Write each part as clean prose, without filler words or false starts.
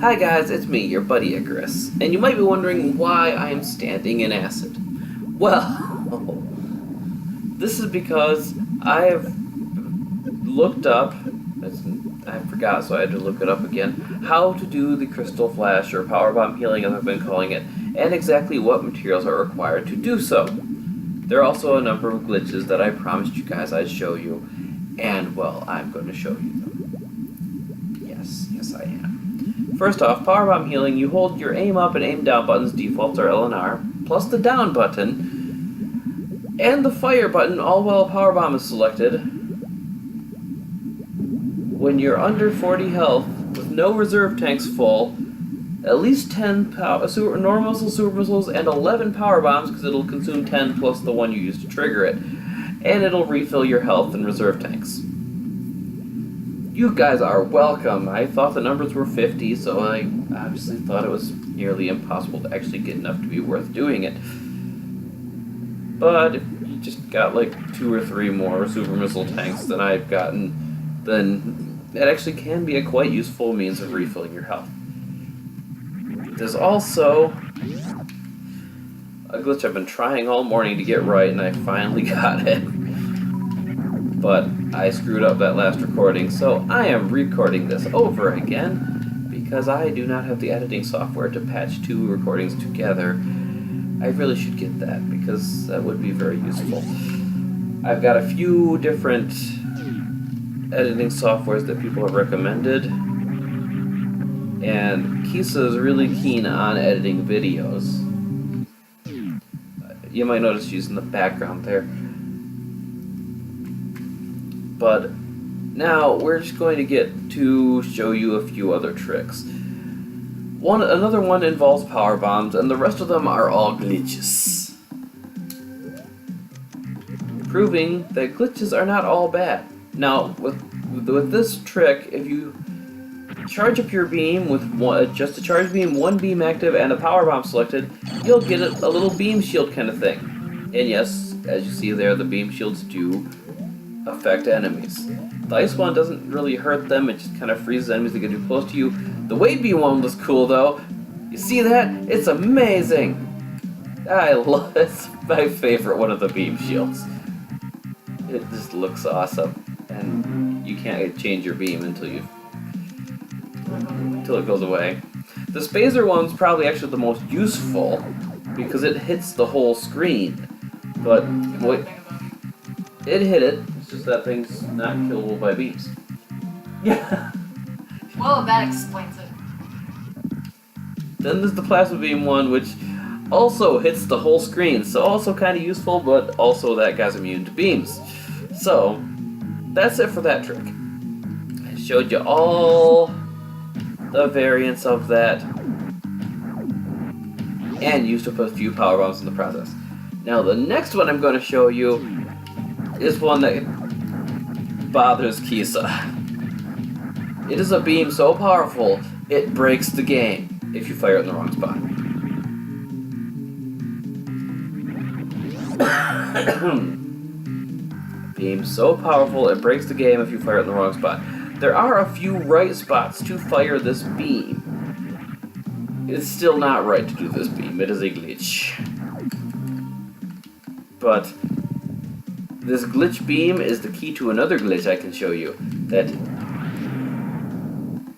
Hi guys, it's me, your buddy Icarus, and you might be wondering why I am standing in acid. Well, this is because I have looked up, I forgot so I had to look it up again, how to do the crystal flash or power bomb healing as I've been calling it, and exactly what materials are required to do so. There are also a number of glitches that I promised you guys I'd show you, and well, I'm going to show you them. Yes I am. First off, power bomb healing, you hold your aim up and aim down buttons, defaults are L and R, plus the down button, and the fire button, all while a power bomb is selected. When you're under 40 health, with no reserve tanks full, at least 10 normal missiles, super missiles, and 11 power bombs, because it'll consume 10 plus the one you use to trigger it, and it'll refill your health and reserve tanks. You guys are welcome. I thought the numbers were 50, so I obviously thought it was nearly impossible to actually get enough to be worth doing it. But if you just got like 2 or 3 more super missile tanks than I've gotten, then that actually can be a quite useful means of refilling your health. There's also a glitch I've been trying all morning to get right, and I finally got it. But I screwed up that last recording, so I am recording this over again because I do not have the editing software to patch 2 recordings together. I really should get that because that would be very useful. I've got a few different editing softwares that people have recommended, and Kisa is really keen on editing videos. You might notice she's in the background there. But now we're just going to get to show you a few other tricks. Another one involves power bombs, and the rest of them are all glitches. Proving that glitches are not all bad. Now, with this trick, if you charge up your beam with just a charge beam, 1 beam active, and a power bomb selected, you'll get a little beam shield kind of thing. And yes, as you see there, the beam shields do affect enemies. The ice one doesn't really hurt them, it just kind of freezes enemies that get too close to you. The wave beam one was cool though. You see that? It's amazing! It's my favorite one of the beam shields. It just looks awesome. And you can't change your beam until it goes away. The Spazer one's probably actually the most useful because it hits the whole screen. But wait, it hit it. It's just that thing's not killable by beams. Yeah. Well, that explains it. Then there's the plasma beam one, which also hits the whole screen, so also kind of useful, but also that guy's immune to beams. So that's it for that trick. I showed you all the variants of that, and used to put a few power bombs in the process. Now the next one I'm going to show you is one that bothers Kisa. It is a beam so powerful, it breaks the game if you fire it in the wrong spot. Beam so powerful, it breaks the game if you fire it in the wrong spot. There are a few right spots to fire this beam. It's still not right to do this beam, it is a glitch. But this glitch beam is the key to another glitch I can show you that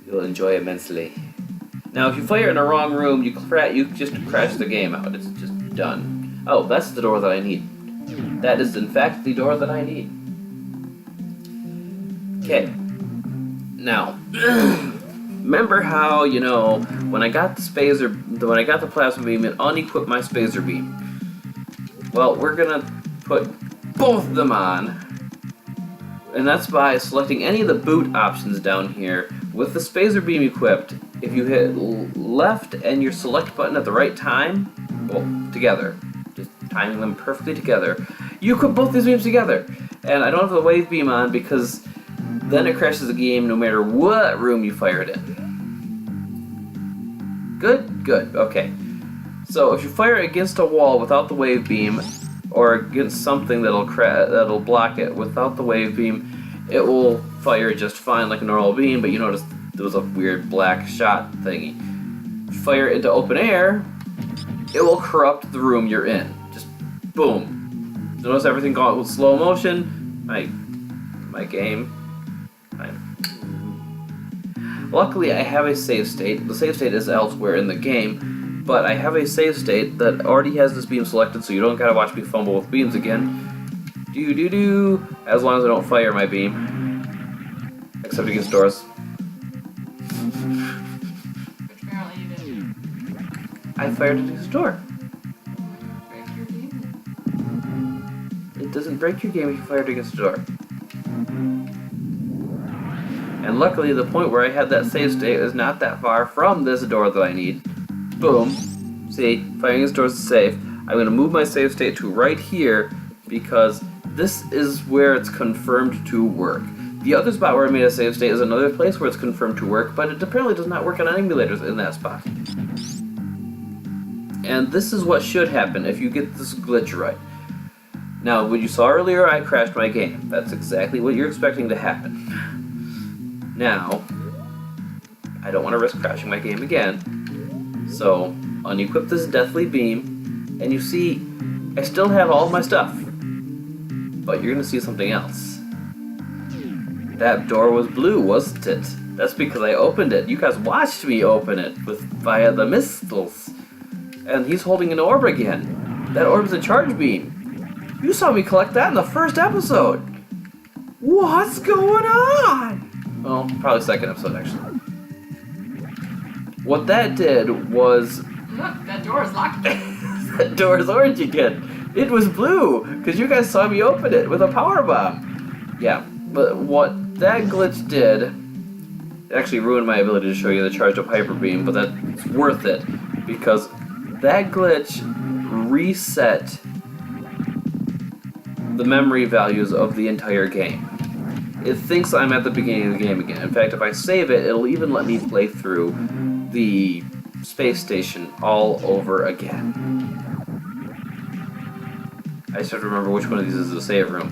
you'll enjoy immensely. Now, if you fire in the wrong room, you just crash the game out. It's just done. Oh, that's the door that I need. That is, in fact, the door that I need. Okay. Now, remember how, when I got the plasma beam, it unequipped my Spazer beam. Well, we're gonna put both of them on, and that's by selecting any of the boot options down here. With the Spazer beam equipped, if you hit left and your select button at the right time, well, together, just timing them perfectly together, you equip both these beams together. And I don't have the wave beam on because then it crashes the game no matter what room you fire it in. Good? Good, okay. So if you fire it against a wall without the wave beam, or against something that'll block it without the wave beam, it will fire just fine like a normal beam, but you notice there was a weird black shot thingy. Fire it into open air, it will corrupt the room you're in. Just boom. Notice everything going with slow motion. My game. Luckily, I have a save state. The save state is elsewhere in the game, but I have a save state that already has this beam selected, so you don't gotta watch me fumble with beams again. As long as I don't fire my beam. Except against doors. Which apparently you did. I fired it against a door. Break your game. It doesn't break your game if you fire it against a door. And luckily, the point where I had that save state is not that far from this door that I need. Boom. See, firing against doors is safe. I'm going to move my save state to right here because this is where it's confirmed to work. The other spot where I made a save state is another place where it's confirmed to work, but it apparently does not work on emulators in that spot. And this is what should happen if you get this glitch right. Now, what you saw earlier, I crashed my game. That's exactly what you're expecting to happen. Now, I don't want to risk crashing my game again, so unequip this deathly beam, and you see, I still have all of my stuff. But you're going to see something else. That door was blue, wasn't it? That's because I opened it. You guys watched me open it via the missiles. And he's holding an orb again. That orb's a charge beam. You saw me collect that in the first episode. What's going on? Well, probably second episode, actually. What that did was... Look, that door is locked again. That door is orange again. It was blue, because you guys saw me open it with a power bomb. Yeah, but what that glitch did... It actually ruined my ability to show you the charged up hyper beam, but that's worth it, because that glitch reset the memory values of the entire game. It thinks I'm at the beginning of the game again. In fact, if I save it, it'll even let me play through the space station all over again. I just have to remember which one of these is the save room.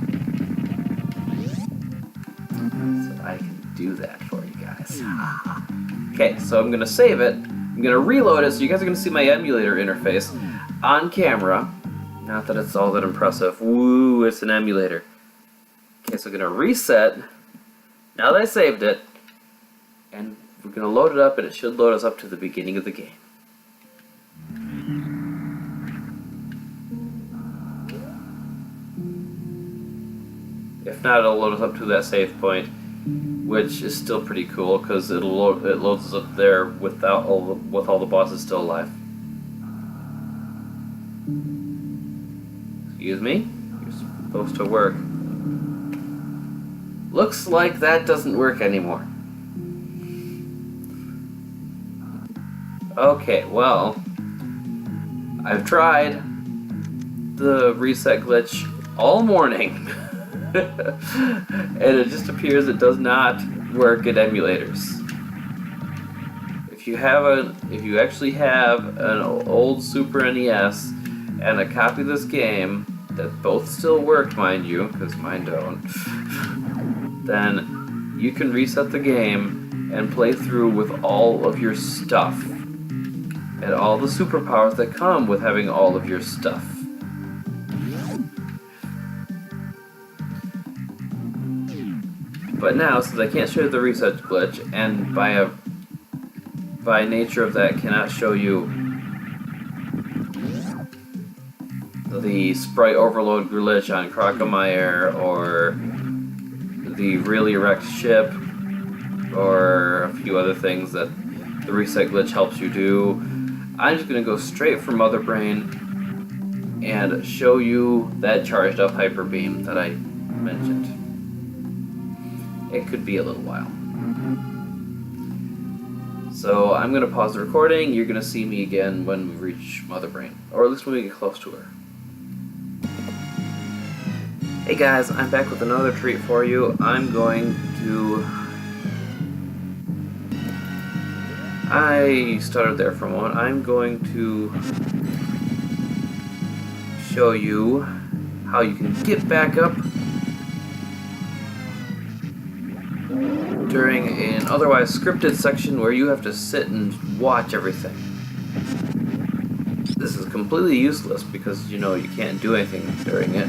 So I can do that for you guys. Okay, so I'm going to save it. I'm going to reload it so you guys are going to see my emulator interface on camera. Not that it's all that impressive. Woo, it's an emulator. Okay, so we're going to reset, now that I saved it, and we're going to load it up, and it should load us up to the beginning of the game. If not, it'll load us up to that save point, which is still pretty cool, because it loads us up there with all the bosses still alive. Excuse me? You're supposed to work. Looks like that doesn't work anymore. Okay, well, I've tried the reset glitch all morning, and it just appears it does not work in emulators. If you actually have an old Super NES and a copy of this game that both still work, mind you, because mine don't, then you can reset the game and play through with all of your stuff and all the superpowers that come with having all of your stuff. But now, since I can't show you the reset glitch, and by nature of that cannot show you the sprite overload glitch on Crocomire, or the really wrecked ship, or a few other things that the reset glitch helps you do, I'm just going to go straight for Mother Brain and show you that charged up hyper beam that I mentioned. It could be a little while. So I'm going to pause the recording. You're going to see me again when we reach Mother Brain, or at least when we get close to her. Hey guys, I'm back with another treat for you. I stuttered there for a moment. I'm going to show you how you can get back up during an otherwise scripted section where you have to sit and watch everything. This is completely useless because, you know, you can't do anything during it.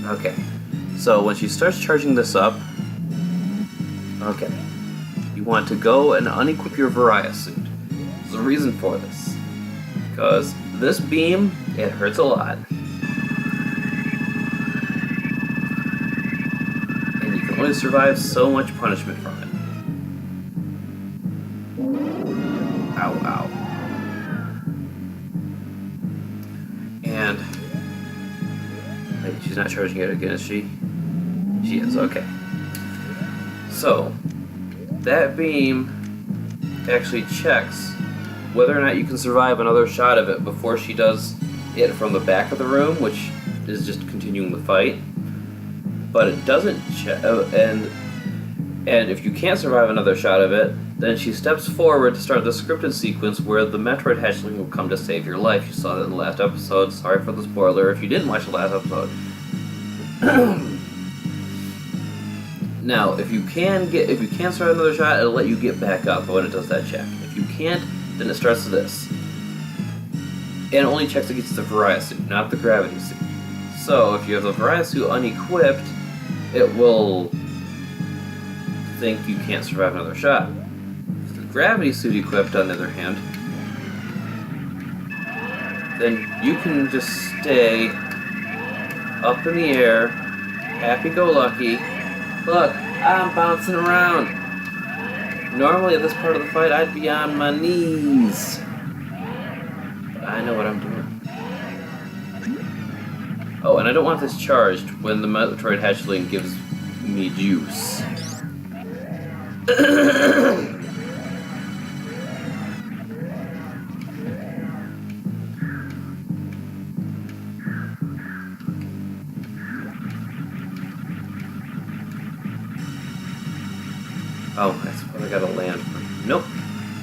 Okay, so when she starts charging this up, okay, you want to go and unequip your Varia suit. There's a reason for this. Because this beam, it hurts a lot. And you can only survive so much punishment from it. Ow, ow. And wait, she's not charging it again, is she? She is, okay. So, that beam actually checks whether or not you can survive another shot of it before she does it from the back of the room, which is just continuing the fight. But it doesn't check, and if you can't survive another shot of it, then she steps forward to start the scripted sequence where the Metroid hatchling will come to save your life. You saw that in the last episode. Sorry for the spoiler if you didn't watch the last episode. Now, if you can survive another shot, it'll let you get back up when it does that check. If you can't, then it starts this. And it only checks against the Varia suit, not the gravity suit. So, if you have the Varia suit unequipped, it will think you can't survive another shot. If the gravity suit equipped, on the other hand, then you can just stay up in the air, happy-go-lucky. Look, I'm bouncing around. Normally at this part of the fight, I'd be on my knees. But I know what I'm doing. Oh, and I don't want this charged when the Metroid hatchling gives me juice. Oh, that's what I gotta land from. Nope.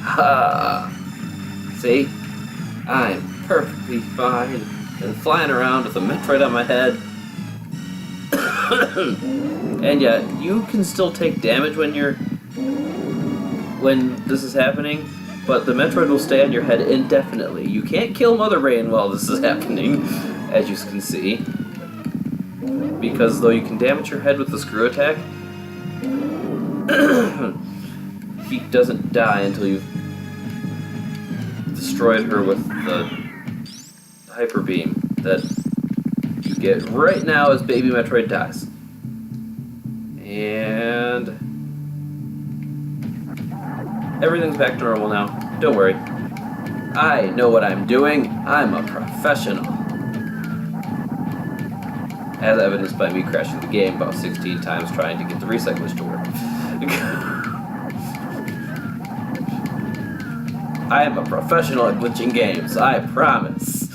Ha! See? I'm perfectly fine and flying around with a Metroid on my head. And yeah, you can still take damage when this is happening, but the Metroid will stay on your head indefinitely. You can't kill Mother Brain while this is happening, as you can see. Because though you can damage her head with the screw attack, he doesn't die until you've destroyed her with the hyper beam that you get right now as Baby Metroid dies. And everything's back to normal now. Don't worry. I know what I'm doing. I'm a professional. As evidenced by me crashing the game about 16 times trying to get the recyclers to work. I am a professional at glitching games, I promise.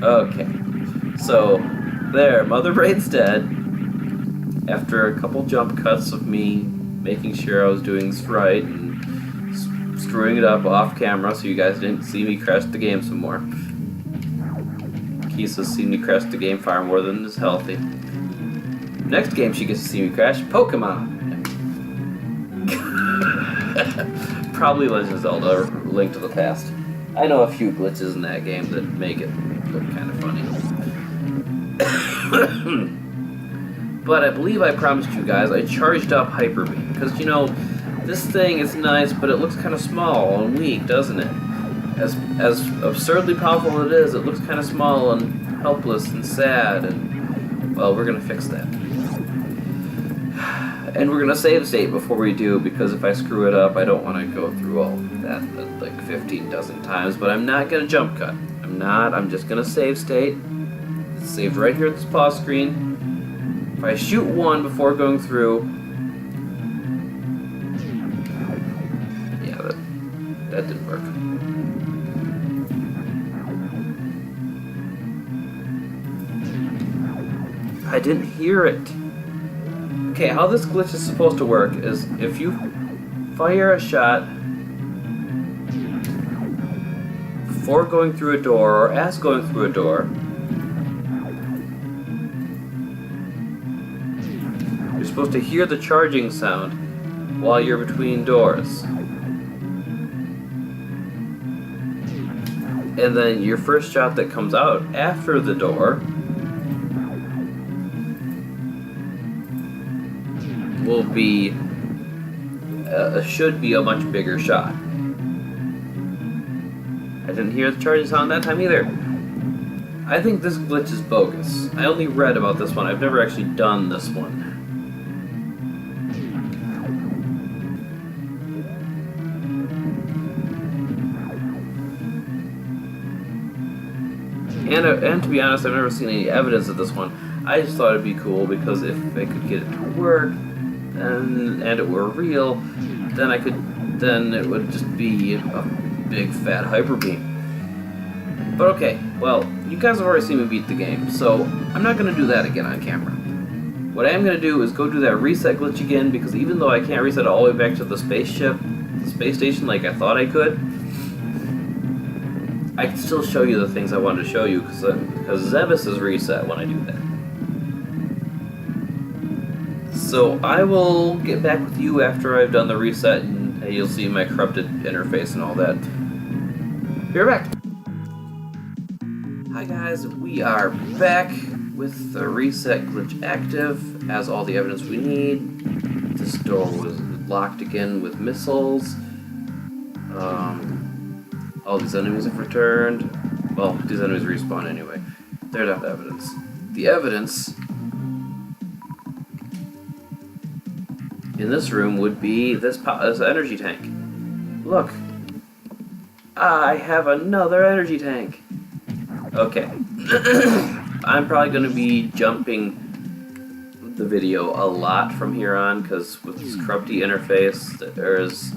Okay, so there, Mother Brain's dead. After a couple jump cuts of me making sure I was doing this right and screwing it up off camera so you guys didn't see me crash the game some more. Kisa's seen me crash the game far more than is healthy. Next game she gets to see me crash, Pokemon. Probably Legend of Zelda or Link to the Past. I know a few glitches in that game that make it look kind of funny. But I believe I promised you guys I charged up Hyper Beam. Because, you know, this thing is nice, but it looks kind of small and weak, doesn't it? As absurdly powerful as it is, it looks kind of small and helpless and sad. And, well, we're going to fix that. And we're going to save state before we do, because if I screw it up, I don't want to go through all that like 15 dozen times, but I'm not going to jump cut. I'm just going to save state. It's saved right here at this pause screen. If I shoot one before going through... Yeah, that didn't work. I didn't hear it. Okay, how this glitch is supposed to work is if you fire a shot before going through a door or as going through a door, supposed to hear the charging sound while you're between doors. And then your first shot that comes out after the door will be should be a much bigger shot. I didn't hear the charging sound that time either. I think this glitch is bogus. I only read about this one. I've never actually done this one. And to be honest, I've never seen any evidence of this one. I just thought it'd be cool because if I could get it to work and it were real, then it would just be a big fat hyper beam. But okay, well, you guys have already seen me beat the game, so I'm not gonna do that again on camera. What I am gonna do is go do that reset glitch again, because even though I can't reset all the way back to the spaceship, the space station like I thought I could, I can still show you the things I wanted to show you, because Zebes is reset when I do that. So I will get back with you after I've done the reset, and you'll see my corrupted interface and all that. Be right back. Hi guys, we are back with the reset glitch active, has all the evidence we need. This door was locked again with missiles. All these enemies have returned. Well, these enemies respawn anyway. They're not evidence. The evidence in this room would be this energy tank. Look, I have another energy tank. Okay, I'm probably going to be jumping the video a lot from here on, because with this corrupty interface, there's...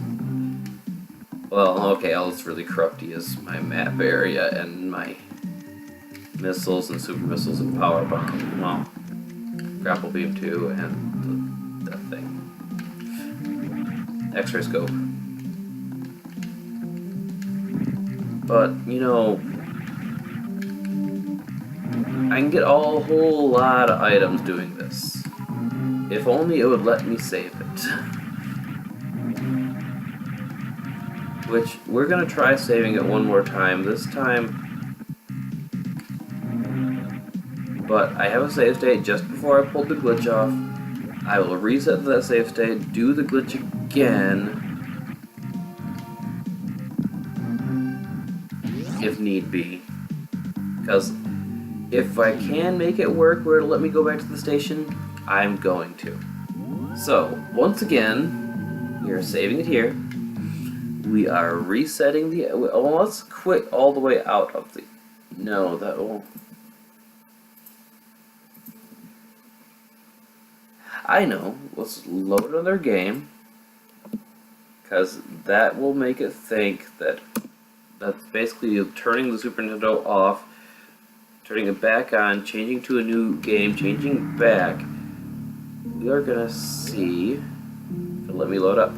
Well, okay, all that's really corrupty is my map area and my missiles and super missiles and power bomb. Well, grapple beam too, and that thing. X-ray scope. But, you know, I can get a whole lot of items doing this. If only it would let me save it. Which, we're gonna try saving it one more time this time. But I have a save state just before I pulled the glitch off. I will reset that save state, do the glitch again, if need be. Because if I can make it work where it'll let me go back to the station, I'm going to. So, once again, we are saving it here. We are resetting the... Well, let's quit all the way out of the... No, that will... I know. Let's load another game. Because that will make it think that... That's basically turning the Super Nintendo off, turning it back on, changing to a new game, changing back. We are gonna see... If it'll let me load up.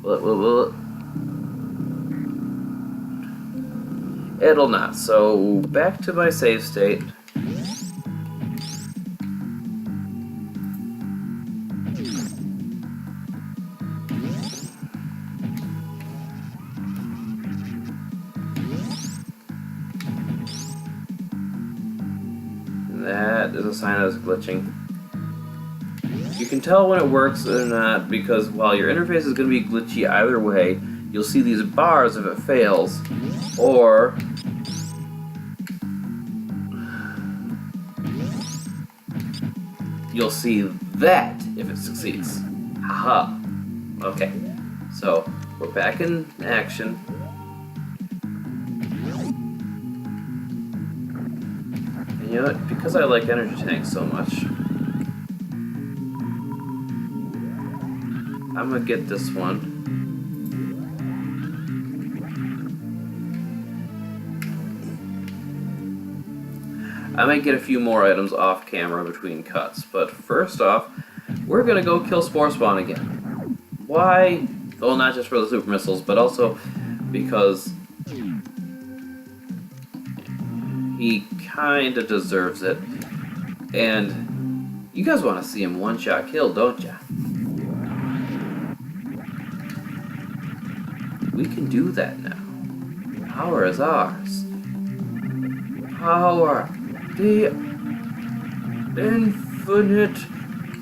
Will it? It'll not. So back to my save state. That is a sign that it's glitching. You can tell when it works or not, because while your interface is going to be glitchy either way, you'll see these bars if it fails, or you'll see that if it succeeds. Haha. Okay, so we're back in action. And you know what? Because I like energy tanks so much, I'm gonna get this one. I might get a few more items off camera between cuts, but first off, we're gonna go kill Spore Spawn again. Why? Well, not just for the super missiles, but also because he kinda deserves it. And You guys want to see him one-shot kill, don't ya? We can do that now. Power is ours. Power. The infinite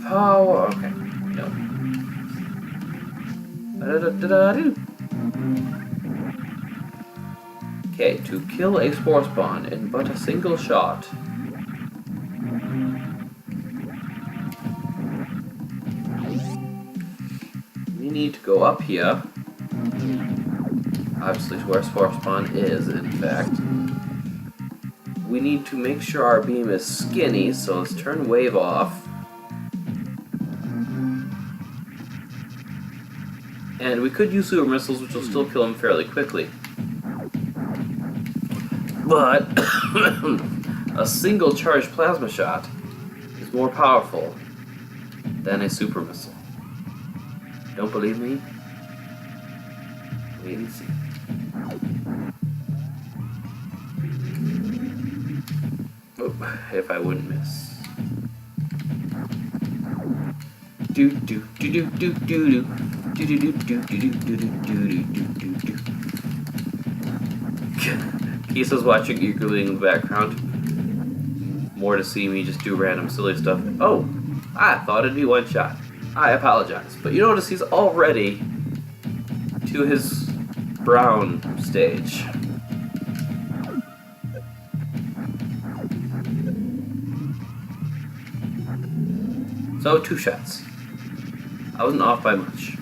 power. Okay, no. Okay, to kill a spore spawn in but a single shot. We need to go up here. Obviously where spore spawn is, in fact. We need to make sure our beam is skinny, so let's turn wave off. And we could use super missiles, which will still kill him fairly quickly. But a single charged plasma shot is more powerful than a super missile. Don't believe me? Wait and see. Oh, if I wouldn't miss. Do do do do do do do do do do do do do do do do. Kisa's watching eagerly in the background. More to see me just do random silly stuff. Oh, I thought it'd be one shot. I apologize, but you notice he's already to his brown stage. So 2 shots. I wasn't off by much.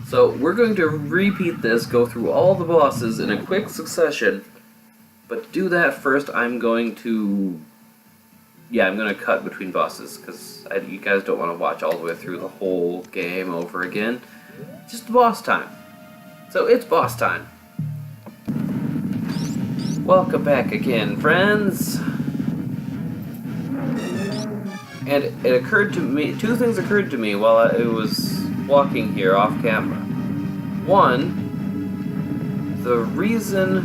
So we're going to repeat this, go through all the bosses in a quick succession, but to do that first I'm going to cut between bosses, because you guys don't want to watch all the way through the whole game over again. Just boss time. So it's boss time. Welcome back again, friends. And it occurred to me, 2 things occurred to me while I was walking here off camera. One, the reason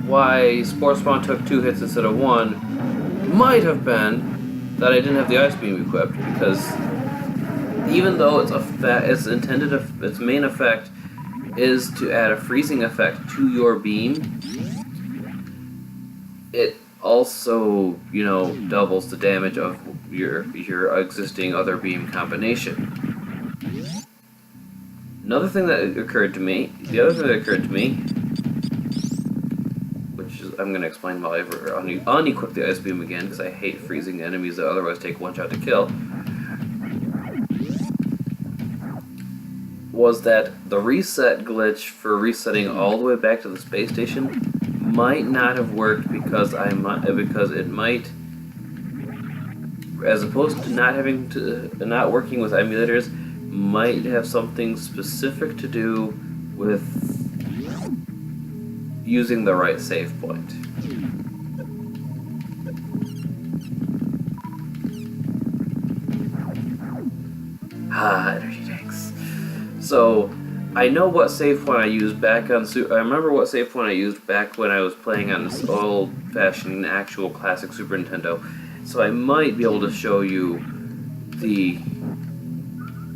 why Spore Spawn took 2 hits instead of 1 might have been that I didn't have the ice beam equipped, because even though its main effect is to add a freezing effect to your beam, it also, doubles the damage of your existing other beam combination. The other thing that occurred to me, which is, I'm going to explain while I unequip the ice beam again, because I hate freezing enemies that otherwise take 1 shot to kill, was that the reset glitch for resetting all the way back to the space station might not have worked, because it might, as opposed to not working with emulators, might have something specific to do with using the right save point. Energy tanks. So I know what save point I used back on. I remember what save point I used back when I was playing on this old-fashioned, actual classic Super Nintendo. So I might be able to show you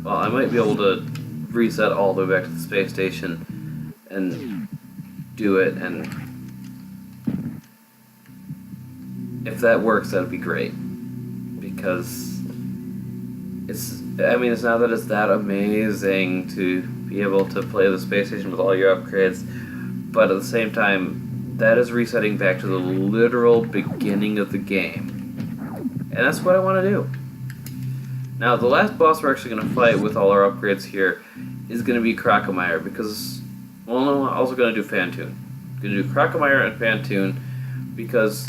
I might be able to reset all the way back to the space station and do it. And if that works, that'd be great, because it's not that it's that amazing to be able to play the space station with all your upgrades, but at the same time, that is resetting back to the literal beginning of the game. And that's what I want to do. Now, the last boss we're actually going to fight with all our upgrades here is going to be Crocomire, because, well, no, I'm also going to do Phantoon. I'm going to do Crocomire and Phantoon, because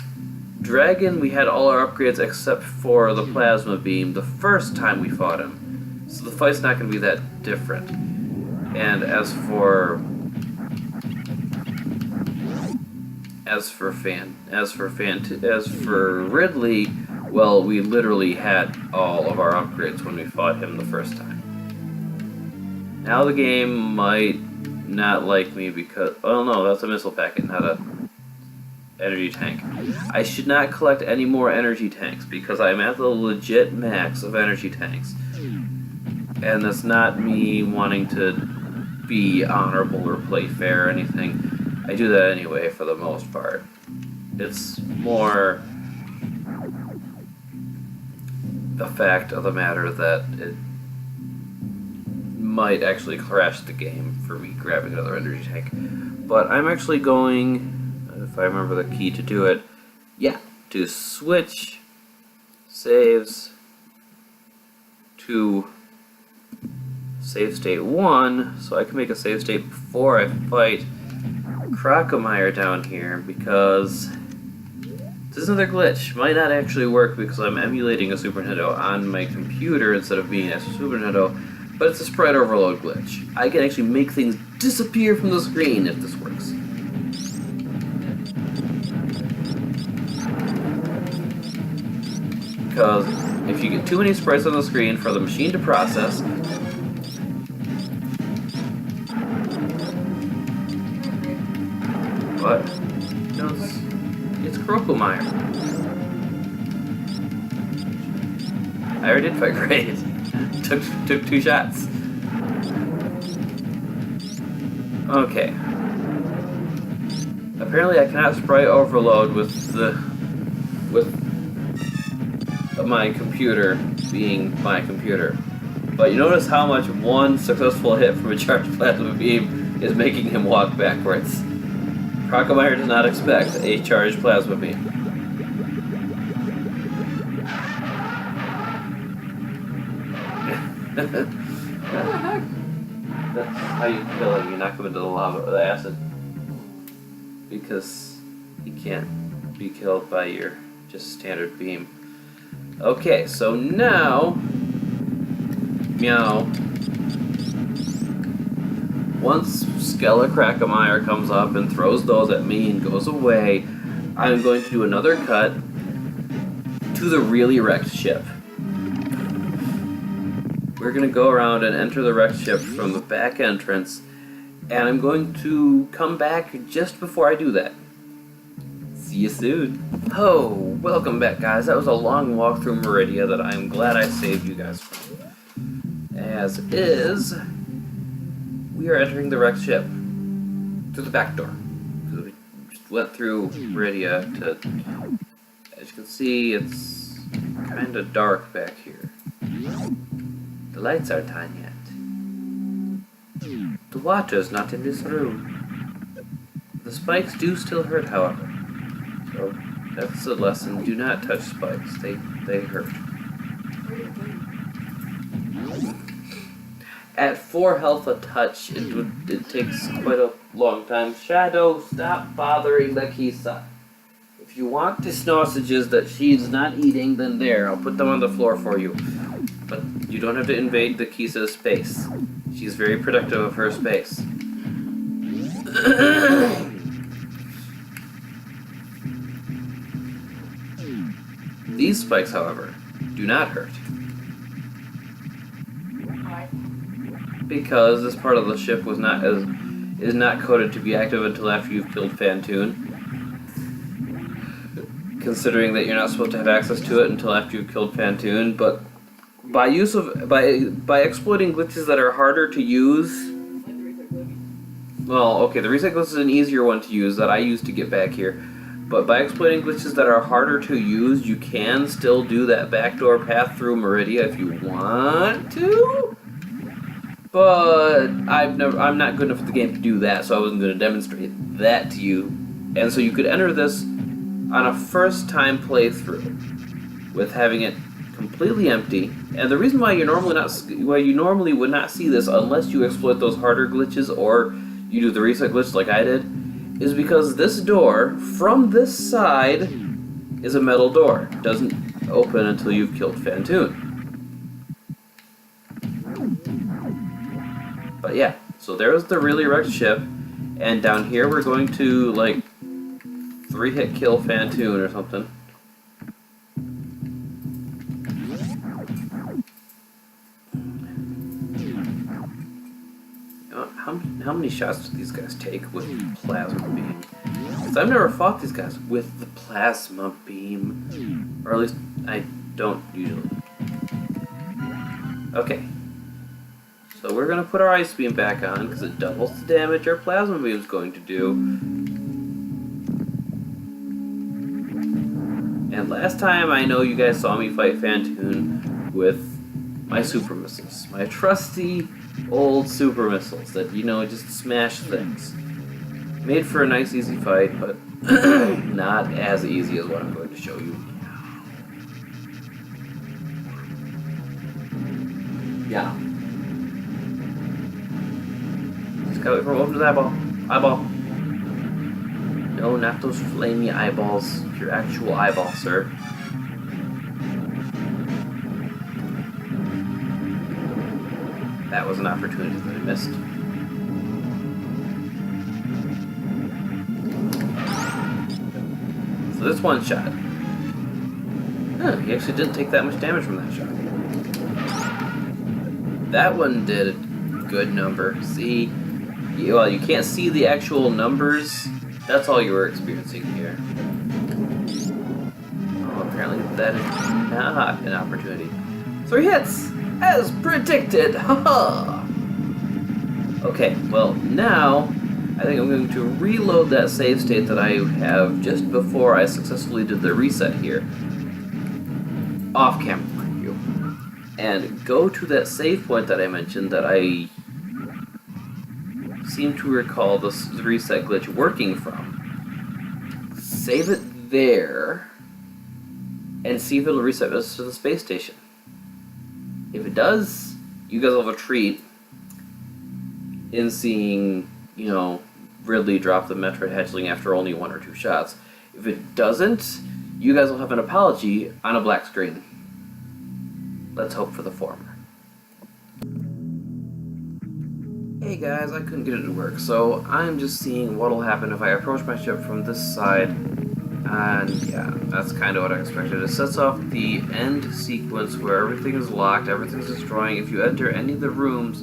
Dragon, we had all our upgrades except for the Plasma Beam the first time we fought him. So the fight's not going to be that different. And as for Ridley, well, we literally had all of our upgrades when we fought him the first time. Now the game might not like me because... Oh no, that's a missile packet, not a energy tank. I should not collect any more energy tanks because I'm at the legit max of energy tanks. And that's not me wanting to be honorable or play fair or anything. I do that anyway for the most part. It's more the fact of the matter that it might actually crash the game for me grabbing another energy tank. But I'm actually going, if I remember the key to do it, yeah, to switch saves to save state 1, so I can make a save state before I fight Crocomire down here, because this is another glitch. Might not actually work because I'm emulating a Super Nintendo on my computer instead of being a Super Nintendo, but it's a sprite overload glitch. I can actually make things disappear from the screen if this works. Because if you get too many sprites on the screen for the machine to process, but no, it's Crocomire. I already did fight great. took 2 shots. Okay. Apparently, I cannot sprite overload with my computer being my computer. But you notice how much one successful hit from a charged plasma beam is making him walk backwards. Crocomire does not expect a charged plasma beam. What the heck? That's how you kill him. You knock him into the lava, the acid. Because he can't be killed by your just standard beam. Okay, so now, meow. Once Skella Crocomire comes up and throws those at me and goes away, I'm going to do another cut to the really wrecked ship. We're going to go around and enter the wrecked ship from the back entrance, and I'm going to come back just before I do that. See you soon. Oh, welcome back, guys. That was a long walk through Meridia that I'm glad I saved you guys from. As is, we are entering the wrecked ship through the back door. We just went through Meridia to, as you can see, it's kind of dark back here. The lights aren't on yet. The water's not in this room. The spikes do still hurt, however. So that's the lesson. Do not touch spikes. They hurt. At 4 health a touch, it takes quite a long time. Shadow, stop bothering the Kisa. If you want the sausages that she's not eating, then there, I'll put them on the floor for you. But you don't have to invade the Kisa's space. She's very protective of her space. These spikes, however, do not hurt. Why? Because this part of the ship is not coded to be active until after you've killed Fantoon. Considering that you're not supposed to have access to it until after you've killed Fantoon, but by exploiting glitches that are harder to use. Well, okay, the reset glitch is an easier one to use that I use to get back here. But by exploiting glitches that are harder to use, you can still do that backdoor path through Meridia if you want to. But I'm not good enough at the game to do that, so I wasn't going to demonstrate that to you. And so you could enter this on a first-time playthrough with having it completely empty. And the reason why you normally would not see this unless you exploit those harder glitches or you do the reset glitch like I did, is because this door from this side is a metal door. It doesn't open until you've killed Fantoon. But yeah, so there's the really wrecked ship, and down here we're going to like 3-hit kill Fantoon or something. how many shots do these guys take with plasma beam? 'Cause I've never fought these guys with the plasma beam, or at least I don't usually. Okay, so we're gonna put our ice beam back on because it doubles the damage our plasma beam is going to do. And last time I know you guys saw me fight Phantoon with my super missiles, my trusty old super missiles that, you know, just smash things. Made for a nice easy fight, but not as easy as what I'm going to show you now. Yeah. Just gotta wait for open his eyeball. Eyeball. No, not those flamey eyeballs. Your actual eyeball, sir. That was an opportunity that I missed. So this one shot. Huh, he actually didn't take that much damage from that shot. That one did a good number. See? Well, you can't see the actual numbers. That's all you were experiencing here. Oh, apparently that is not an opportunity. 3 hits! As predicted! Haha! Okay, well now I think I'm going to reload that save state that I have just before I successfully did the reset here. Off camera, mind you. And go to that save point that I mentioned that I seem to recall the reset glitch working from. Save it there and see if it'll reset us to the space station. If it does, you guys will have a treat in seeing, you know, Ridley drop the Metroid hatchling after only 1 or 2 shots. If it doesn't, you guys will have an apology on a black screen. Let's hope for the former. Hey guys, I couldn't get it to work, so I'm just seeing what'll happen if I approach my ship from this side. And yeah, that's kind of what I expected. It sets off the end sequence where everything is locked, everything's destroying if you enter any of the rooms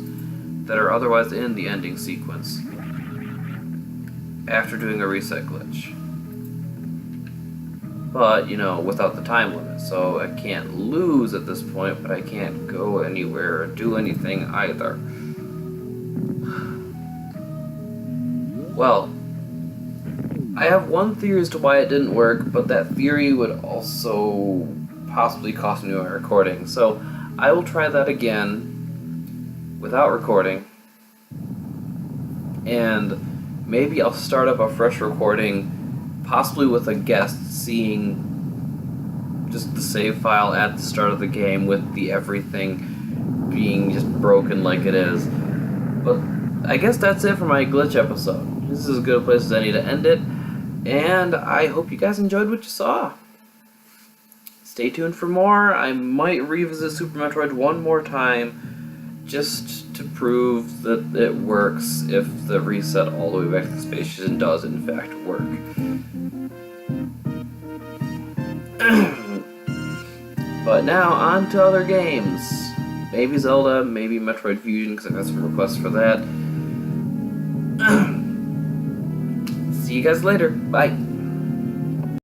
that are otherwise in the ending sequence after doing a reset glitch. But, you know, without the time limit, so I can't lose at this point, but I can't go anywhere or do anything either. Well, I have one theory as to why it didn't work, but that theory would also possibly cost me my recording. So I will try that again without recording, and maybe I'll start up a fresh recording, possibly with a guest seeing just the save file at the start of the game with the everything being just broken like it is. But I guess that's it for my glitch episode. This is as good a place as any to end it. And I hope you guys enjoyed what you saw. Stay tuned for more. I might revisit Super Metroid one more time just to prove that it works if the reset all the way back to the space station does in fact work. But now on to other games. Maybe Zelda, maybe Metroid Fusion because I've got some requests for that. See you guys later. Bye.